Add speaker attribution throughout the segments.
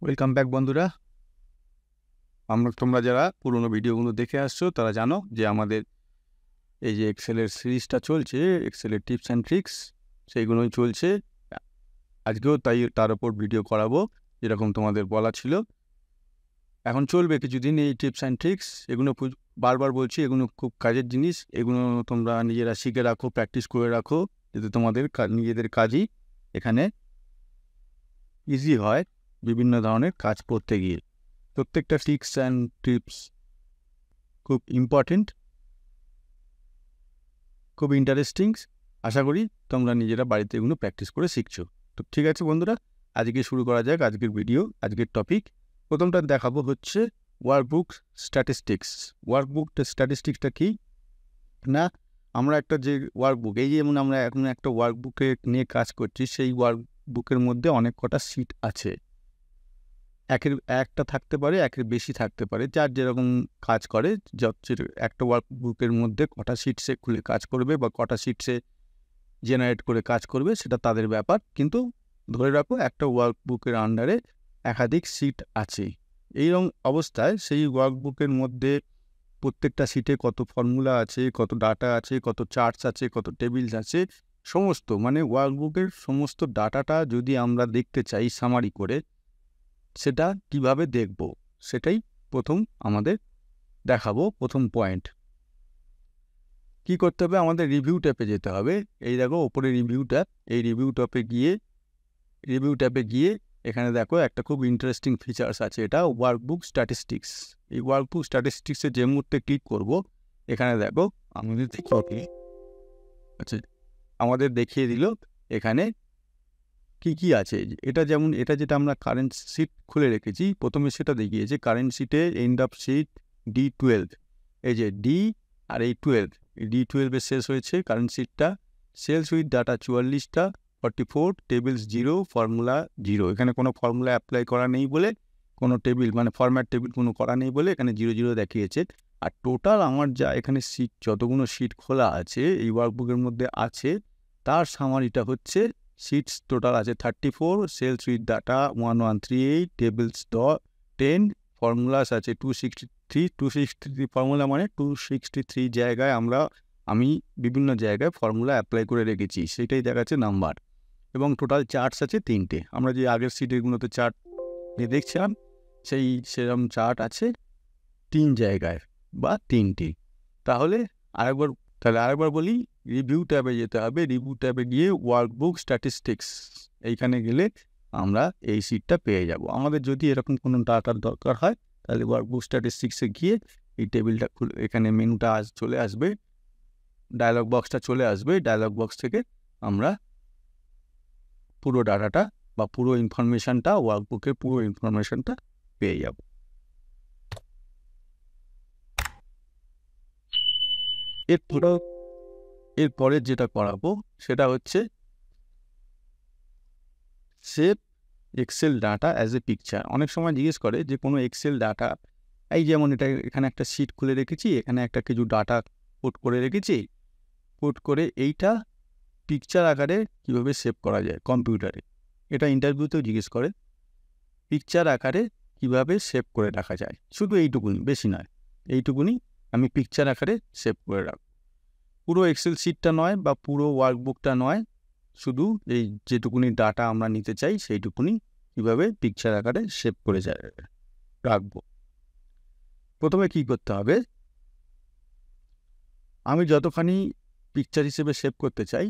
Speaker 1: Welcome back বন্ধুরা। তোমরা যারা পুরোনো ভিডিওগুলো দেখে আসছো তারা জানো যে আমাদের এই যে এক্সেলের সিরিজটা চলছে, এক্সেলের টিপস অ্যান্ড ট্রিক্স সেইগুলোই চলছে। আজকেও তার উপর ভিডিও করাবো, যেরকম তোমাদের বলা ছিল। এখন চলবে কিছুদিন এই টিপস অ্যান্ড ট্রিক্স। এগুলো বারবার বলছি, এগুলো খুব কাজের জিনিস। এগুলো তোমরা নিজেরা শিখে রাখো, প্র্যাকটিস করে রাখো, যাতে তোমাদের নিজেদের কাজই এখানে ইজি হয় বিভিন্ন ধরনের কাজ করতে গিয়ে। প্রত্যেকটা ট্রিক্স অ্যান্ড টিপস খুব ইম্পর্টেন্ট, খুব ইন্টারেস্টিং। আশা করি তোমরা নিজেরা বাড়িতে এগুলো প্র্যাকটিস করে শিখছো। তো ঠিক আছে বন্ধুরা, আজকে শুরু করা যাক আজকের ভিডিও। আজকের টপিক প্রথমটা দেখাবো হচ্ছে ওয়ার্কবুক স্ট্যাটিস্টিক্স। ওয়ার্কবুক স্ট্যাটিস্টিক্সটা কি না, আমরা একটা যে ওয়ার্কবুক, এই যেমন আমরা এখন একটা ওয়ার্কবুকে নিয়ে কাজ করছি, সেই ওয়ার্কবুকের মধ্যে অনেক কটা সিট আছে। একটা থাকতে পারে, একের বেশি থাকতে পারে, যার যেরকম কাজ করে। একটা ওয়ার্কবুকের মধ্যে কটা সিট সে খুলে কাজ করবে বা কটা সিট সে জেনারেট করে কাজ করবে সেটা তাদের ব্যাপার। কিন্তু ধরে রাখো একটা ওয়ার্কবুকের আন্ডারে একাধিক সিট আছে। এইরকম অবস্থায় সেই ওয়ার্কবুকের মধ্যে প্রত্যেকটা সিটে কত ফর্মুলা আছে, কত ডাটা আছে, কত চার্টস আছে, কত টেবিলস আছে, সমস্ত মানে ওয়ার্কবুকের সমস্ত ডাটাটা যদি আমরা দেখতে চাই সামারি করে, সেটা কিভাবে দেখব সেটাই প্রথম আমাদের দেখাবো। প্রথম পয়েন্ট কি করতে হবে, আমাদের রিভিউ ট্যাপে যেতে হবে। এই দেখো ওপরে রিভিউ ট্যাপ, এই রিভিউ ট্যাপে গিয়ে এখানে দেখো একটা খুব ইন্টারেস্টিং ফিচার্স আছে, এটা ওয়ার্কবুক স্ট্যাটিস্টিক্স। এই ওয়ার্কবুক স্ট্যাটিস্টিক্সে যে মুহূর্তে ক্লিক করব, এখানে দেখো আমাদের দেখিয়ে দিল এখানে কি কি আছে। এটা যেটা আমরা কারেন্ট সিট খুলে রেখেছি, প্রথমে সেটা দেখিয়েছে কারেন্ট সিটে এন্ড অফ সিট D12। এই যে ডি আর এই 12, D12 শেষ হয়েছে কারেন্ট সিটটা। সেলস উইথ ডাটা 44টা, 44, টেবিলস 0, ফর্মুলা 0। এখানে কোনো ফর্মুলা অ্যাপ্লাই করা নেই বলে, কোনো টেবিল মানে ফরম্যাট টেবিল কোনো করা নেই বলে এখানে 0 0 দেখিয়েছে। আর টোটাল আমার যা এখানে সিট, যতগুলো সিট খোলা আছে এই ওয়ার্কবুকের মধ্যে আছে, তার সামারিটা হচ্ছে সিটস টোটাল আছে 34, cells with data 1138, tables 10, formulas আছে 263 ফর্মুলা মানে 263 জায়গায় আমি বিভিন্ন জায়গায় ফর্মুলা অ্যাপ্লাই করে রেখেছি, সেটাই দেখাচ্ছে নাম্বার। এবং টোটাল চার্টস আছে 3টে। আমরা যে আগের সিটেরগুলোতে চার্ট নিয়ে দেখছিলাম, সেরকম চার্ট আছে 3 জায়গায় বা 3টে। তাহলে আরেকবার বলি, রিভিউ ট্যাবে যেতে হবে। রিভিউ ট্যাবে গিয়ে ওয়ার্কবুক স্ট্যাটিস্টিক্স, এইখানে গেলে আমরা এই সিটটা পেয়ে যাব। আমাদের যদি এরকম কোনো ডাটার দরকার হয়, তাহলে ওয়ার্কবুক স্ট্যাটিস্টিক্সে গিয়ে এই টেবিলটা খুলে, এখানে মেনুটা চলে আসবে, ডায়লগ বক্সটা চলে আসবে। ডায়লগ বক্স থেকে আমরা পুরো ডাটাটা বা পুরো ইনফরমেশানটা, ওয়ার্কবুকের পুরো ইনফরমেশানটা পেয়ে যাব। এরপরে যেটা করাবো সেটা হচ্ছে save Excel data as a picture. অনেক সময় জিজ্ঞেস করে যে কোনো এক্সেল ডাটা, এই যেমন এখানে একটা শিট খুলে রেখেছি, এখানে একটা কিছু ডাটা পুট করে রেখেছি, পুট করে এইটা পিকচার আকারে কীভাবে সেভ করা যায় কম্পিউটারে। এটা ইন্টারভিউতেও জিজ্ঞেস করে, পিকচার আকারে কিভাবে সেভ করে রাখা যায়। শুধু এইটুকুনি, বেশি নয়, এইটুকুনি আমি পিকচার আকারে সেভ করে রাখব। পুরো এক্সেল শিটটা নয় বা পুরো ওয়ার্কবুকটা নয়, শুধু এই যেটুকুনি ডাটা আমরা নিতে চাই সেইটুকুনি কীভাবে পিকচার আকারে সেভ করে রাখবো। প্রথমে কি করতে হবে, আমি যতখানি পিকচার হিসেবে সেভ করতে চাই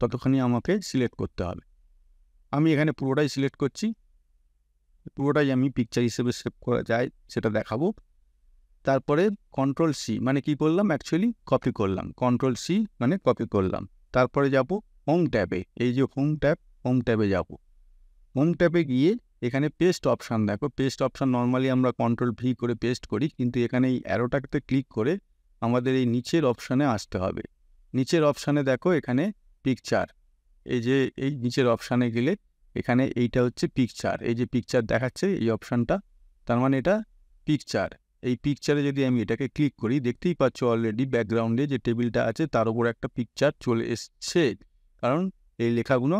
Speaker 1: ততখানি আমাকে সিলেক্ট করতে হবে। আমি এখানে পুরোটাই সিলেক্ট করছি, পুরোটাই আমি পিকচার হিসেবে সেভ করা যায় সেটা দেখাবো। তারপরে কন্ট্রোল-C মানে কি করলাম, অ্যাকচুয়ালি কপি করলাম। কন্ট্রোল-C মানে কপি করলাম। তারপরে যাব হোম ট্যাবে, এই যে হোম ট্যাবে যাব। হোম ট্যাবে গিয়ে এখানে পেস্ট অপশান দেখো। পেস্ট অপশান নর্মালি আমরা Ctrl+V করে পেস্ট করি, কিন্তু এখানে এই অ্যারোটাতে ক্লিক করে আমাদের এই নিচের অপশানে আসতে হবে। নিচের অপশানে দেখো এখানে পিকচার, এই যে এই নিচের অপশানে গেলে এখানে এইটা হচ্ছে পিকচার, এই যে পিকচার দেখাচ্ছে এই অপশানটা, তার মানে এটা পিকচার। এই পিকচারে যদি আমি এটাকে ক্লিক করি, দেখতেই পাচ্ছ অলরেডি ব্যাকগ্রাউন্ডে যে টেবিলটা আছে তার উপর একটা পিকচার চলে এসছে, কারণ এই লেখাগুলো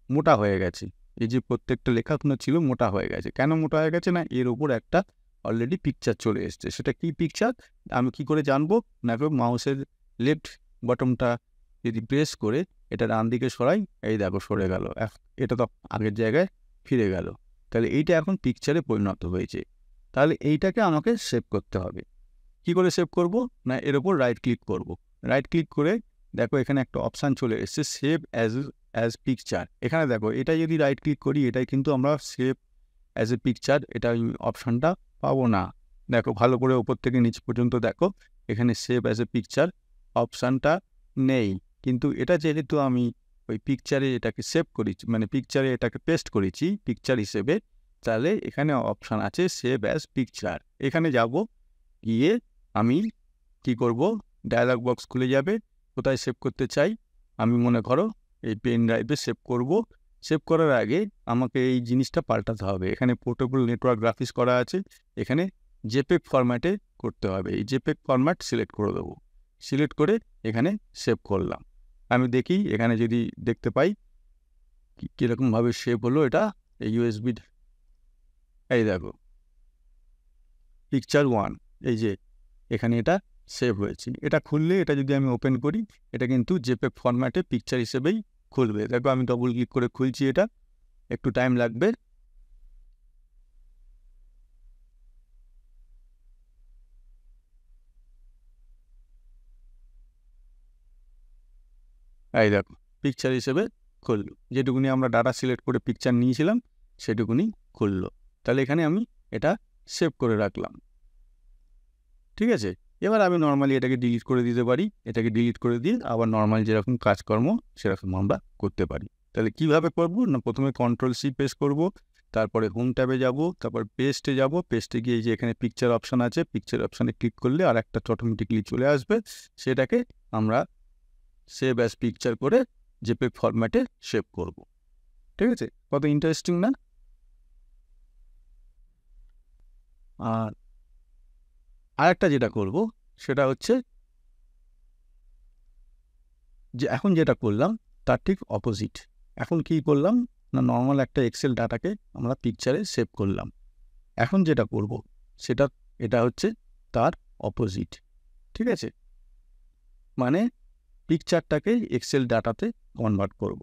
Speaker 1: মোটা হয়ে গেছে। এই যে প্রত্যেকটা লেখাগুলো ছিল মোটা হয়ে গেছে। কেন মোটা হয়ে গেছে? না এর উপর একটা অলরেডি পিকচার চলে এসছে। সেটা কি পিকচার আমি কি করে জানবো? না মাউসের লেফট বটমটা যদি প্রেস করে এটা ডান দিকে সরাই, এই দেখো সরে গেল, এটা তো আগের জায়গায় ফিরে গেল। তাহলে এইটা এখন পিকচারে পরিণত হয়েছে। তাহলে এইটাকে আমাকে সেভ করতে হবে। কি করে সেভ করব? না এর ওপর রাইট ক্লিক করব। রাইট ক্লিক করে দেখো এখানে একটা অপশান চলে এসছে সেভ অ্যাজ পিকচার। এখানে দেখো এটা যদি রাইট ক্লিক করি এটাই কিন্তু আমরা সেভ অ্যাজ এ পিকচার এটা অপশানটা পাবো না। দেখো ভালো করে ওপর থেকে নিচ পর্যন্ত দেখো এখানে সেভ অ্যাজ এ পিকচার অপশানটা নেই। কিন্তু এটা যেহেতু আমি ওই পিকচারে এটাকে সেভ করেছি, মানে পিকচারে এটাকে পেস্ট করেছি পিকচার হিসেবে, তাহলে এখানে অপশান আছে সেভ অ্যাজ পিকচার। এখানে যাব, গিয়ে আমি কি করব, ডায়ালগ বক্স খুলে যাবে। কোথায় সেভ করতে চাই? আমি মনে করো এই পেন ড্রাইভে সেভ করব। সেভ করার আগে আমাকে এই জিনিসটা পাল্টাতে হবে। এখানে পোর্টেবল নেটওয়ার্ক গ্রাফিক্স করা আছে, এখানে জেপেগ ফরম্যাটে করতে হবে। এই জেপেগ ফরম্যাট সিলেক্ট করে দেবো। সিলেক্ট করে এখানে সেভ করলাম। আমি দেখি এখানে যদি দেখতে পাই কীরকমভাবে সেভ হলো এটা। এই ইউএসবি, এই দেখো পিকচার 1, এই যে এখানে এটা সেভ হয়েছে। এটা খুললে, এটা যদি আমি ওপেন করি, এটা কিন্তু জেপেগ ফরম্যাটে পিকচার হিসেবেই খুলবে। দেখো আমি ডবল ক্লিক করে খুলছি, এটা একটু টাইম লাগবে। এই দেখো পিকচার হিসেবে খুললো। যেটুকুনি আমরা ডাটা সিলেক্ট করে পিকচার নিয়েছিলাম সেটুকুনি খুললো। তাহলে এখানে আমি এটা সেভ করে রাখলাম। ঠিক আছে, এবার আমি নর্মালি এটাকে ডিলিট করে দিতে পারি। এটাকে ডিলিট করে দিয়ে আবার নর্মাল যেরকম কাজকর্ম সেরকম আমরা করতে পারি। তাহলে কিভাবে করব? না প্রথমে Ctrl+C প্রেস করব, তারপরে হোম ট্যাবে যাব, তারপর পেস্টে যাব। পেস্টে গিয়ে যে এখানে পিকচার অপশান আছে, পিকচার অপশানে ক্লিক করলে আর একটা অটোমেটিকলি চলে আসবে। সেটাকে আমরা সেভ অ্যাজ পিকচার করে জেপেগ ফরম্যাটে সেভ করব। ঠিক আছে, কত ইন্টারেস্টিং না? আর আরেকটা যেটা করব সেটা হচ্ছে যে এখন যেটা করলাম তার ঠিক অপোজিট। এখন কি করলাম না নর্মাল একটা এক্সেল ডাটাকে আমরা পিকচারে সেভ করলাম। এখন যেটা করব সেটা এটা হচ্ছে তার অপোজিট। ঠিক আছে, মানে পিকচারটাকে এক্সেল ডাটাতে কনভার্ট করব।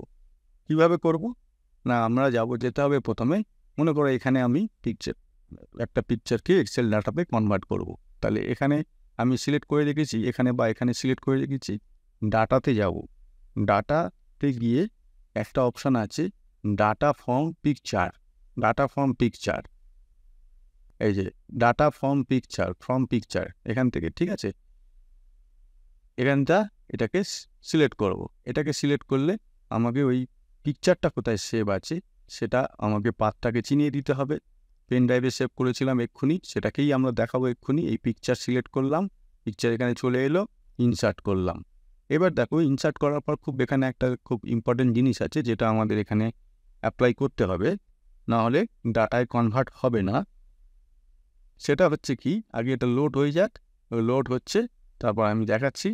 Speaker 1: কিভাবে করব? না আমরা যেতে হবে প্রথমে, মনে করো এখানে আমি একটা পিকচারকে এক্সেল ডাটাতে কনভার্ট করব। তাহলে এখানে আমি সিলেক্ট করে রেখেছি, এখানে বা এখানে সিলেক্ট করে রেখেছি, ডাটাতে যাব। ডাটাতে গিয়ে একটা অপশান আছে data from picture. Data from picture, এই যে ডাটা ফ্রম পিকচার এখান থেকে। ঠিক আছে, এখানটা এটাকে সিলেক্ট করব। এটাকে সিলেক্ট করলে আমাকে ওই পিকচারটা কোথায় সেভ আছে সেটা আমাকে পাথটাকে চিনিয়ে দিতে হবে। পেন ড্রাইভে সেভ করেছিলাম এক্ষুনি, সেটাকেই আমরা দেখাবো এক্ষুনি। এই পিকচার সিলেক্ট করলাম, পিকচার এখানে চলে এলো, ইনসার্ট করলাম। এবার দেখো ইনসার্ট করার পর এখানে একটা খুব ইম্পর্টেন্ট জিনিস আছে যেটা আমাদের এখানে অ্যাপ্লাই করতে হবে, না হলে ডাটায় কনভার্ট হবে না। সেটা হচ্ছে কি, আগে এটা লোড হয়ে যাক। লোড হচ্ছে, তারপর আমি দেখাচ্ছি।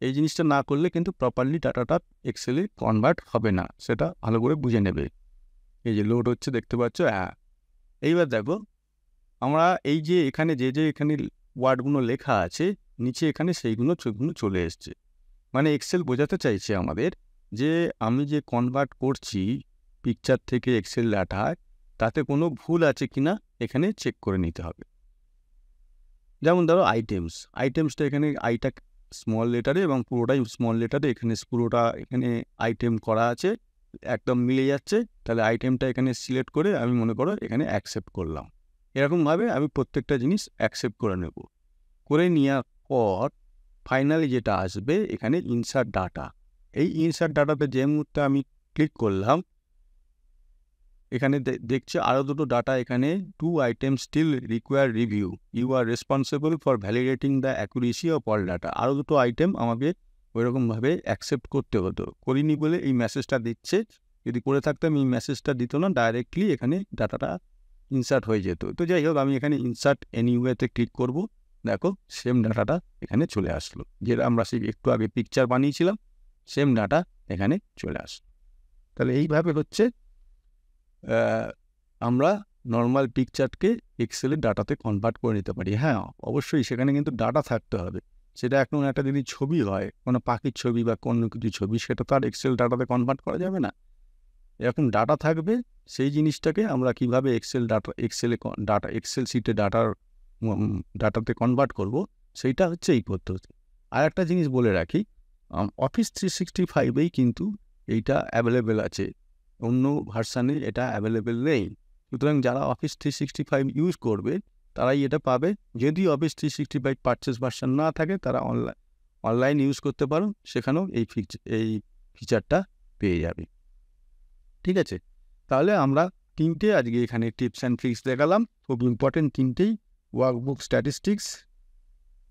Speaker 1: এই জিনিসটা না করলে কিন্তু প্রপারলি ডাটাটা এক্সেলে কনভার্ট হবে না, সেটা ভালো করে বুঝে নেবে। এই যে লোড হচ্ছে দেখতে পাচ্ছ। হ্যাঁ, এইবার দেখো আমরা এই যে এখানে যে এখানে ওয়ার্ডগুলো লেখা আছে নিচে, এখানে সেইগুলো চলে এসছে। মানে এক্সেল বোঝাতে চাইছে আমাদের যে আমি যে কনভার্ট করছি পিকচার থেকে এক্সেল ডাটায়, তাতে কোনো ভুল আছে কিনা এখানে চেক করে নিতে হবে। যেমন ধরো আইটেমসটা এখানে আইটা স্মল লেটারে এবং পুরোটাই স্মল লেটারে, পুরোটা এখানে আইটেম করা আছে, একদম মিলে যাচ্ছে। তাহলে আইটেমটা এখানে সিলেক্ট করে আমি মনে করো এখানে অ্যাকসেপ্ট করলাম। এরকমভাবে আমি প্রত্যেকটা জিনিস অ্যাকসেপ্ট করে নেব। করে নেওয়ার পর ফাইনালি যেটা আসবে এখানে ইনসার্ট ডাটা। এই ইনসার্ট ডাটাতে যে মুহূর্তে আমি ক্লিক করলাম, এখানে দেখছে আরও দুটো ডাটা, এখানে 2 items still require review, you are responsible for validating the accuracy of all data. আরও দুটো আইটেম আমাকে ওইরকমভাবে অ্যাকসেপ্ট করতে হতো, করিনি বলে এই মেসেজটা দিচ্ছে। যদি করে থাকতাম এই মেসেজটা দিত না, ডাইরেক্টলি এখানে ডাটাটা ইনসার্ট হয়ে যেত। তো যাই হোক, আমি এখানে ইনসার্ট এনিওয়েতে ক্লিক করব। দেখো সেম ডাটাটা এখানে চলে আসলো, যেটা আমরা সেই একটু আগে পিকচার বানিয়েছিলাম, সেম ডাটা এখানে চলে আসলো। তাহলে এইভাবে হচ্ছে আমরা নর্মাল পিকচারকে এক্সেলের ডাটাতে কনভার্ট করে নিতে পারি। হ্যাঁ, অবশ্যই সেখানে কিন্তু ডাটা থাকতে হবে। সেটা এখন একটা যদি ছবি হয়, কোনো পাখির ছবি বা কোনো কিছু ছবি, সেটা তো আর এক্সেল ডাটাতে কনভার্ট করা যাবে না। এরকম ডাটা থাকবে, সেই জিনিসটাকে আমরা কিভাবে এক্সেল শিটে ডাটাতে কনভার্ট করব, সেইটা হচ্ছে এই পদ্ধতি। আর একটা জিনিস বলে রাখি, অফিস 365-এই কিন্তু এইটা অ্যাভেলেবেল আছে, অন্য ভার্সানে এটা অ্যাভেলেবেল নেই। সুতরাং যারা অফিস 365 ইউজ করবে তারাই এটা পাবে। যদি অফিস 365 পারচেস ভার্সান না থাকে, তারা অনলাইন ইউজ করতে পারো, সেখানেও এই ফিচারটা পেয়ে যাবে। ঠিক আছে, তাহলে আমরা তিনটে আজকে এখানে টিপস অ্যান্ড ট্রিক্স দেখালাম, খুব ইম্পর্টেন্ট তিনটেই। ওয়ার্কবুক স্ট্যাটিস্টিক্স,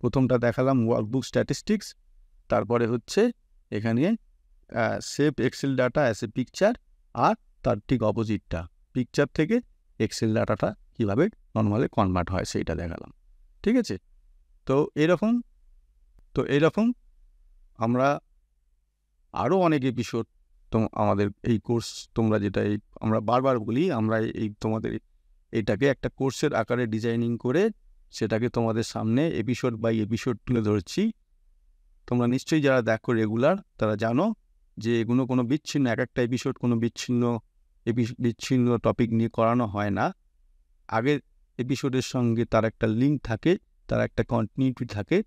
Speaker 1: প্রথমটা দেখালাম ওয়ার্কবুক স্ট্যাটিস্টিক্স, তারপরে হচ্ছে এখানে save Excel data as a picture, আর তার ঠিক অপোজিটটা, পিকচার থেকে এক্সেল ডাটাটা কীভাবে নর্মালি কনভার্ট হয় সেইটা দেখালাম। ঠিক আছে, তো এরকম আমরা আরও অনেক এপিসোড আমাদের এই কোর্স, তোমরা যেটা আমরা বারবার বলি, আমরা তোমাদের এটাকে একটা কোর্সের আকারে ডিজাইনিং করে সেটাকে তোমাদের সামনে এপিসোড বাই এপিসোড তুলে ধরছি। তোমরা নিশ্চয়ই যারা দেখো রেগুলার, তারা জানো যে এগুলো কোনো বিচ্ছিন্ন, এক একটা এপিসোড কোনো বিচ্ছিন্ন টপিক নিয়ে করানো হয় না। আগের এপিসোডের সঙ্গে তার একটা লিঙ্ক থাকে, তার একটা কন্টিনিউটি থাকে,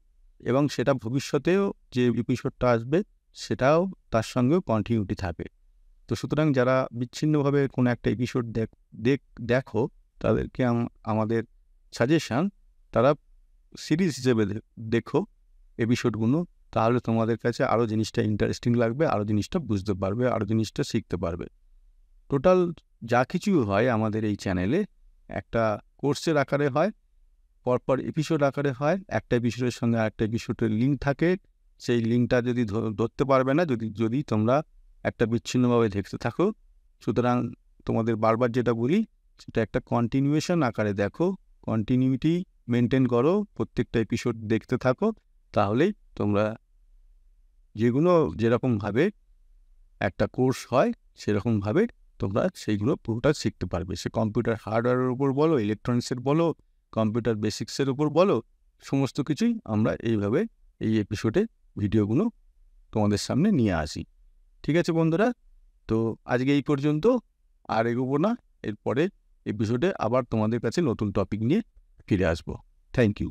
Speaker 1: এবং সেটা ভবিষ্যতেও যে এপিসোডটা আসবে সেটাও তার সঙ্গেও কন্টিনিউটি থাকে। তো সুতরাং যারা বিচ্ছিন্নভাবে কোনো একটা এপিসোড দেখো, তাদেরকে আমাদের সাজেশান, তারা সিরিজ হিসেবে দেখো এপিসোডগুলো, তাহলে তোমাদের কাছে আরও জিনিসটা ইন্টারেস্টিং লাগবে, আরও জিনিসটা বুঝতে পারবে, আরও জিনিসটা শিখতে পারবে। টোটাল যা কিছু হয় আমাদের এই চ্যানেলে একটা কোর্সের আকারে হয়, পরপর এপিসোড আকারে হয়, একটা এপিসোডের সঙ্গে আরেকটা এপিসোডের লিঙ্ক থাকে। সেই লিঙ্কটা যদি ধরতে পারবে না, যদি তোমরা একটা বিচ্ছিন্নভাবে দেখতে থাকো। সুতরাং তোমাদের বারবার যেটা বলি, সেটা একটা কন্টিনিউয়েশন আকারে দেখো, কন্টিনিউটি মেনটেন করো, প্রত্যেকটা এপিসোড দেখতে থাকো, তাহলেই তোমরা যেগুলো যেরকমভাবে একটা কোর্স হয় সেরকমভাবে তোমরা সেইগুলো পুরোটা শিখতে পারবে। সে কম্পিউটার হার্ডওয়্যারের উপর বলো, ইলেকট্রনিক্সের বলো, কম্পিউটার বেসিক্সের উপর বলো, সমস্ত কিছুই আমরা এইভাবে এই এপিসোডে ভিডিওগুলো তোমাদের সামনে নিয়ে আসি। ঠিক আছে বন্ধুরা, তো আজকে এই পর্যন্ত, আর এগোবো না। এরপরে এপিসোডে আবার তোমাদের কাছে নতুন টপিক নিয়ে ফিরে আসবো। Thank you.